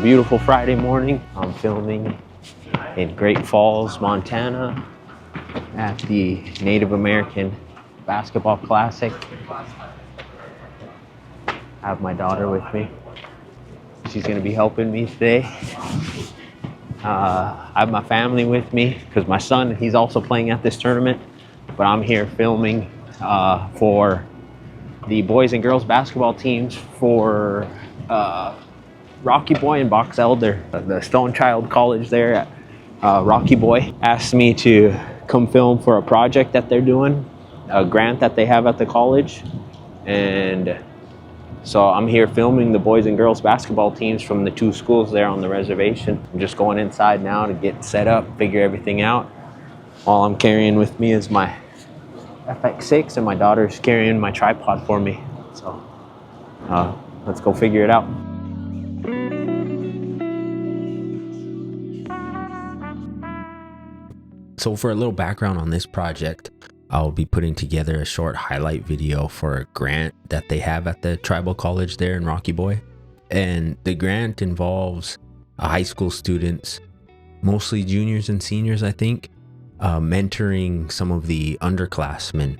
beautiful Friday morning. I'm filming in Great Falls, Montana at the Native American Basketball Classic. I have my daughter with me. She's going to be helping me today. I have my family with me because my son, he's also playing at this tournament, but I'm here filming for the boys and girls basketball teams for Rocky Boy and Box Elder. The Stone Child College there at Rocky Boy asked me to come film for a project that they're doing, a grant that they have at the college. And so I'm here filming the boys and girls basketball teams from the two schools there on the reservation. I'm just going inside now to get set up, figure everything out. All I'm carrying with me is my FX6, and my daughter's carrying my tripod for me. So let's go figure it out. So for a little background on this project, I'll be putting together a short highlight video for a grant that they have at the tribal college there in Rocky Boy. And the grant involves high school students, mostly juniors and seniors, I think, mentoring some of the underclassmen.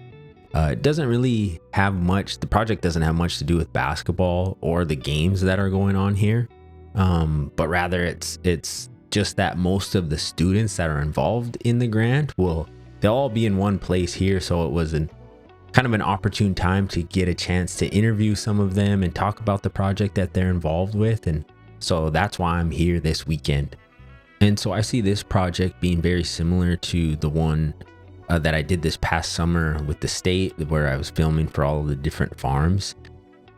It doesn't really have much, the project doesn't have much to do with basketball or the games that are going on here. But rather it's just that most of the students that are involved in the grant they'll all be in one place here. So it was kind of an opportune time to get a chance to interview some of them and talk about the project that they're involved with. And so that's why I'm here this weekend. And so I see this project being very similar to the one that I did this past summer with the state, where I was filming for all of the different farms,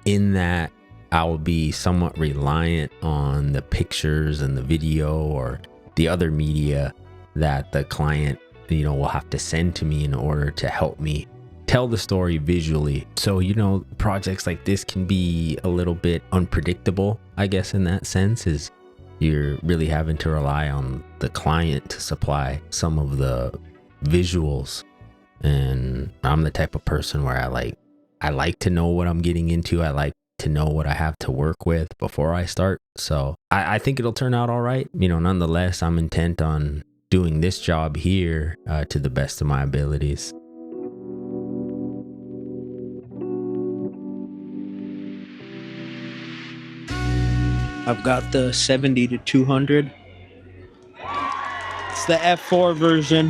in that I will be somewhat reliant on the pictures and the video or the other media that the client, will have to send to me in order to help me tell the story visually. So, projects like this can be a little bit unpredictable, I guess, in that sense, is you're really having to rely on the client to supply some of the visuals. And I'm the type of person where I like to know what I'm getting into. I like to know what I have to work with before I start. So I think it'll turn out all right. Nonetheless, I'm intent on doing this job here to the best of my abilities. I've got the 70 to 200. It's the F4 version.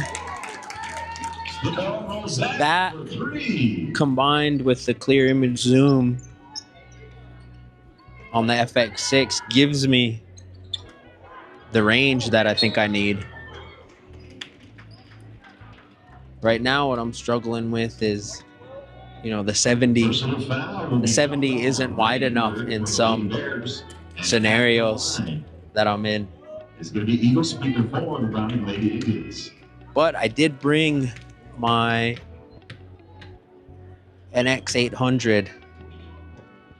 That combined with the clear image zoom on the FX6 gives me the range that I think I need. Right now, what I'm struggling with is, the 70. The 70 isn't wide enough in some scenarios that I'm in. It's going to be Eagle Speaker 4 around Lady Eagles. But I did bring my NX800.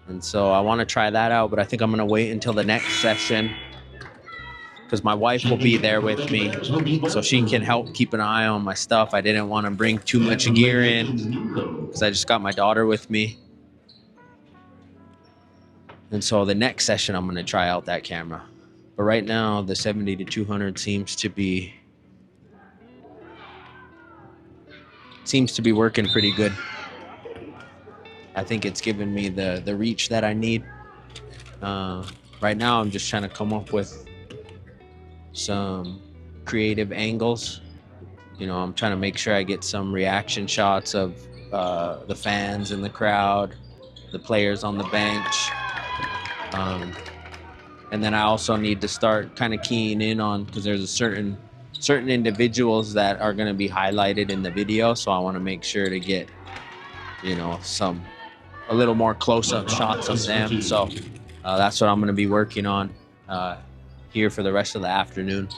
And so I want to try that out, but I think I'm going to wait until the next session, because my wife will be there with me, so she can help keep an eye on my stuff. I didn't want to bring too much gear in because I just got my daughter with me. And so the next session, I'm going to try out that camera. But right now, the 70 to 200 seems to be working pretty good. I think it's given me the reach that I need. Right now, I'm just trying to come up with some creative angles. I'm trying to make sure I get some reaction shots of the fans in the crowd, the players on the bench. And then I also need to start kind of keying in on, because there's a certain individuals that are going to be highlighted in the video. So I want to make sure to get, a little more close-up shots of them. So that's what I'm going to be working on here for the rest of the afternoon.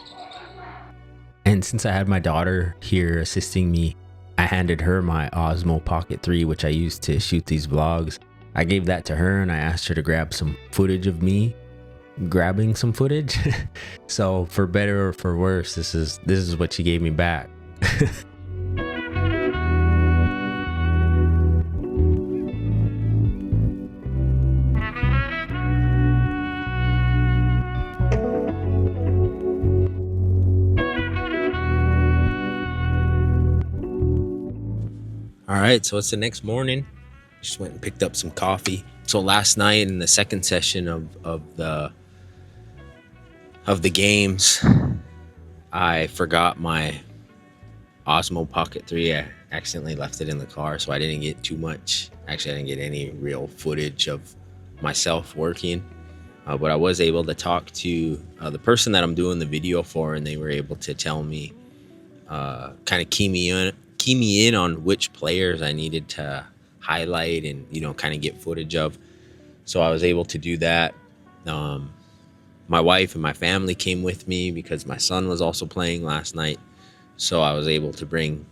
And since I had my daughter here assisting me, I handed her my Osmo Pocket 3, which I use to shoot these vlogs. I gave that to her and I asked her to grab some footage of me grabbing some footage. So for better or for worse, this is what she gave me back. right, so it's the next morning. Just went and picked up some coffee. So last night in the second session of the games, I forgot my Osmo Pocket 3. I accidentally left it in the car, so I didn't get too much. Actually, I didn't get any real footage of myself working. But I was able to talk to the person that I'm doing the video for, and they were able to tell me, kind of key me in on which players I needed to highlight and kind of get footage of. So I was able to do that. My wife and my family came with me because my son was also playing last night. So I was able to bring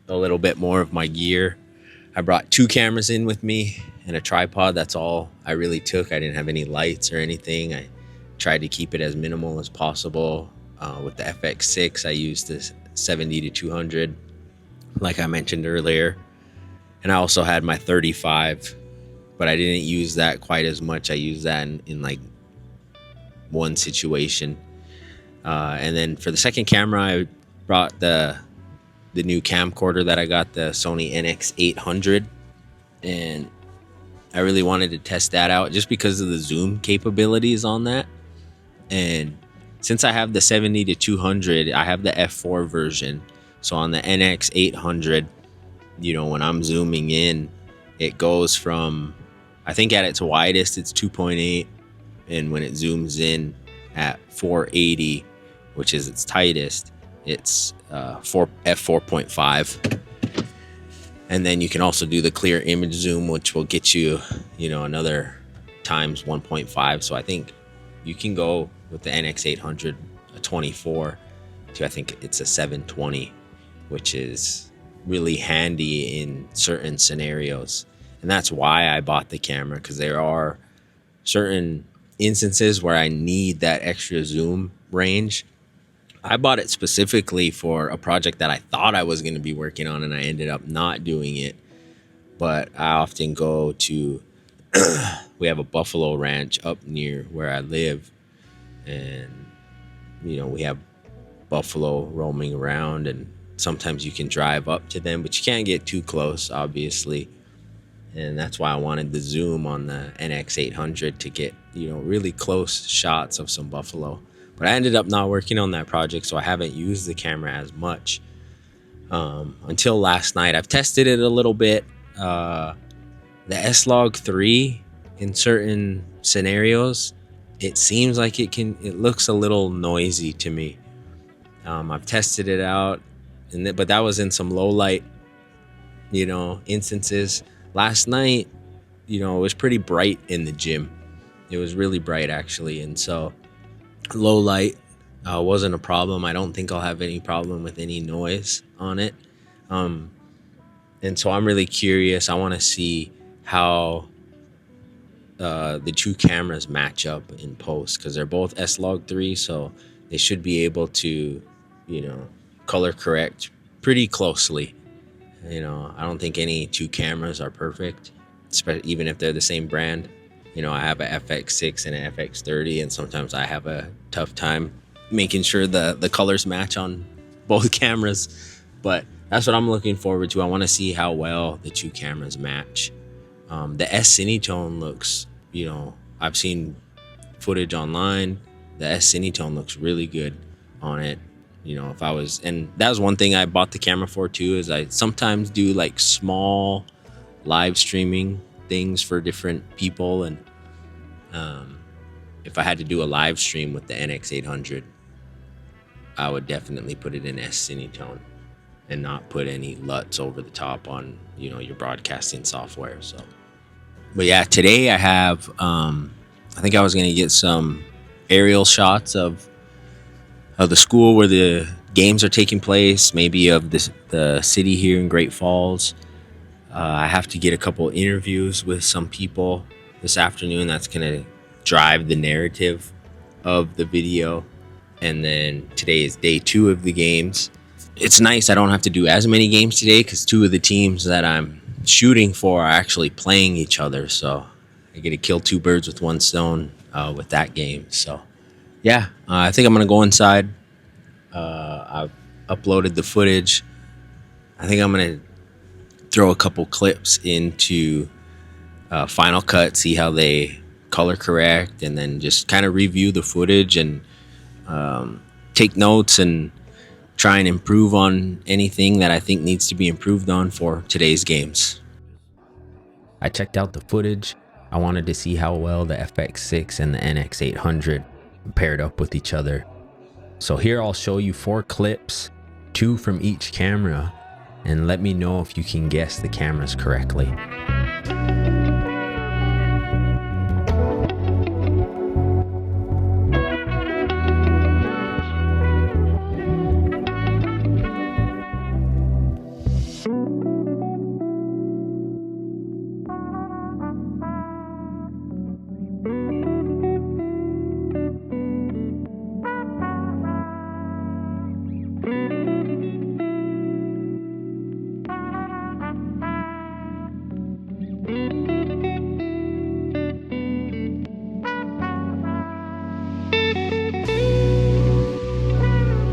a little bit more of my gear. I brought 2 cameras in with me and a tripod. That's all I really took. I didn't have any lights or anything. I tried to keep it as minimal as possible. With the FX6, I used this 70 to 200, like I mentioned earlier. And I also had my 35, but I didn't use that quite as much. I used that in like one situation. And then for the second camera, I brought the new camcorder that I got, the Sony NX800, and I really wanted to test that out just because of the zoom capabilities on that. And since I have the 70 to 200, I have the F4 version. So on the NX800, when I'm zooming in, it goes from, I think at its widest, it's 2.8. And when it zooms in at 480, which is its tightest, it's f4.5. And then you can also do the clear image zoom, which will get you, another times 1.5. So I think you can go with the NX800 a 24 to, I think it's a 720, which is really handy in certain scenarios. And that's why I bought the camera, because there are certain instances where I need that extra zoom range. I bought it specifically for a project that I thought I was going to be working on, and I ended up not doing it. But I often go to, we have a buffalo ranch up near where I live, and we have buffalo roaming around, and sometimes you can drive up to them, but you can't get too close, obviously. And that's why I wanted the zoom on the NX800 to get, really close shots of some buffalo. But I ended up not working on that project, so I haven't used the camera as much until last night. I've tested it a little bit. The S-Log3, in certain scenarios, it seems like it looks a little noisy to me. I've tested it out, but that was in some low light, instances. Last night, it was pretty bright in the gym. It was really bright, actually. And so low light wasn't a problem. I don't think I'll have any problem with any noise on it. And so I'm really curious. I want to see how the 2 cameras match up in post, because they're both S-Log3, so they should be able to, color correct pretty closely. I don't think any 2 cameras are perfect, even if they're the same brand. I have a FX6 and an FX30, and sometimes I have a tough time making sure the colors match on both cameras. But that's what I'm looking forward to. I want to see how well the 2 cameras match. The S-Cinetone looks, I've seen footage online. The S-Cinetone looks really good on it. If I was, and that was one thing I bought the camera for too, is I sometimes do like small live streaming things for different people. And if I had to do a live stream with the NX800, I would definitely put it in S-Cinetone and not put any LUTs over the top on, your broadcasting software. So, but yeah, today I have, I think I was going to get some aerial shots of the school where the games are taking place, maybe of the city here in Great Falls. I have to get a couple interviews with some people this afternoon. That's going to drive the narrative of the video. And then today is day 2 of the games. It's nice I don't have to do as many games today, because 2 of the teams that I'm shooting for are actually playing each other. So I get to kill 2 birds with 1 stone with that game. So yeah, I think I'm going to go inside. I've uploaded the footage. I think I'm going to throw a couple clips into Final Cut, see how they color correct, and then just kind of review the footage and take notes and try and improve on anything that I think needs to be improved on for today's games. I checked out the footage. I wanted to see how well the FX6 and the NX800 paired up with each other. So here I'll show you 4 clips, 2 from each camera, and let me know if you can guess the cameras correctly.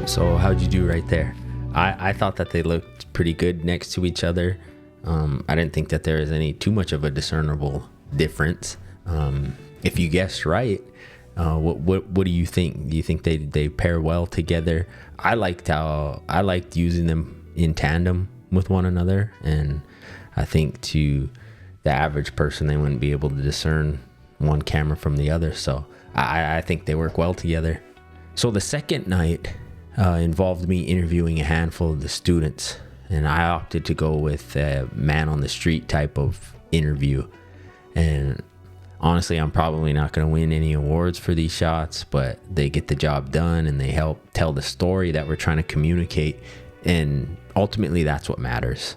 So how'd you do right there? I thought that they looked pretty good next to each other. I didn't think that there was any too much of a discernible difference. If you guessed right, what do you think? Do you think they pair well together? I liked using them in tandem with one another, and I think to the average person, they wouldn't be able to discern one camera from the other. So I think they work well together. So the second night involved me interviewing a handful of the students, and I opted to go with a man on the street type of interview. And honestly, I'm probably not going to win any awards for these shots, but they get the job done and they help tell the story that we're trying to communicate, and ultimately that's what matters.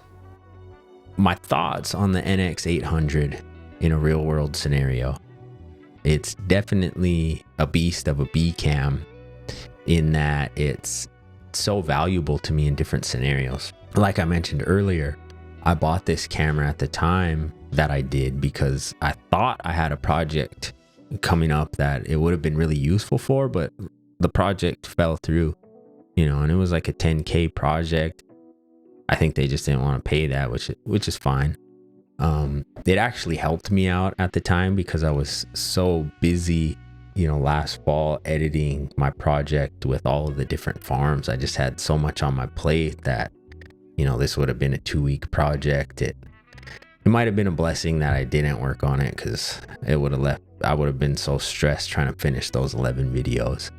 My thoughts on the NX800 in a real world scenario. It's definitely a beast of a B cam, in that it's so valuable to me in different scenarios. Like I mentioned earlier, I bought this camera at the time that I did because I thought I had a project coming up that it would have been really useful for, but the project fell through, and it was like a 10K project. I think they just didn't want to pay that, which is fine. It actually helped me out at the time because I was so busy last fall editing my project with all of the different farms. I just had so much on my plate that, this would have been a 2-week project. It might have been a blessing that I didn't work on it, because I would have been so stressed trying to finish those 11 videos.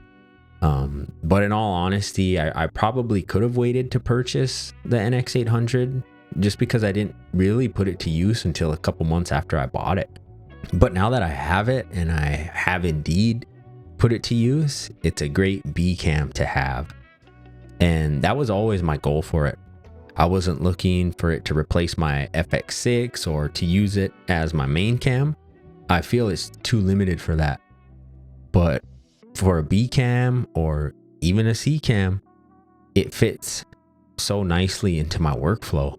But in all honesty, I probably could have waited to purchase the NX800 just because I didn't really put it to use until a couple months after I bought it. But now that I have it, and I have indeed put it to use, it's a great B cam to have. And that was always my goal for it. I wasn't looking for it to replace my FX6 or to use it as my main cam. I feel it's too limited for that. But for a B cam or even a C cam, it fits so nicely into my workflow.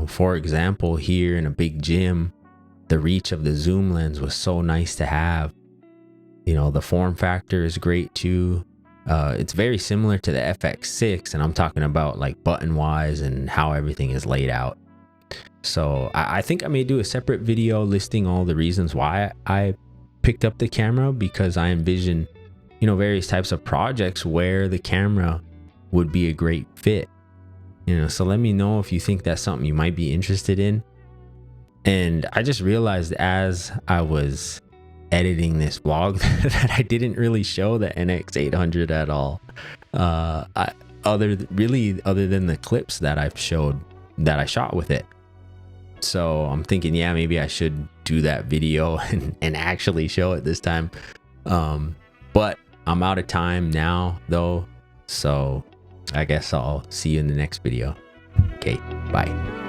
For example, here in a big gym, the reach of the zoom lens was so nice to have. The form factor is great too. It's very similar to the FX6, and I'm talking about like button wise and how everything is laid out. So I think I may do a separate video listing all the reasons why I picked up the camera, because I envision, various types of projects where the camera would be a great fit. So let me know if you think that's something you might be interested in. And I just realized as I was editing this vlog that I didn't really show the NX800 at all. Other than the clips that I've showed that I shot with it. So I'm thinking, yeah, maybe I should do that video and actually show it this time. But I'm out of time now though. So I guess I'll see you in the next video. Okay, bye.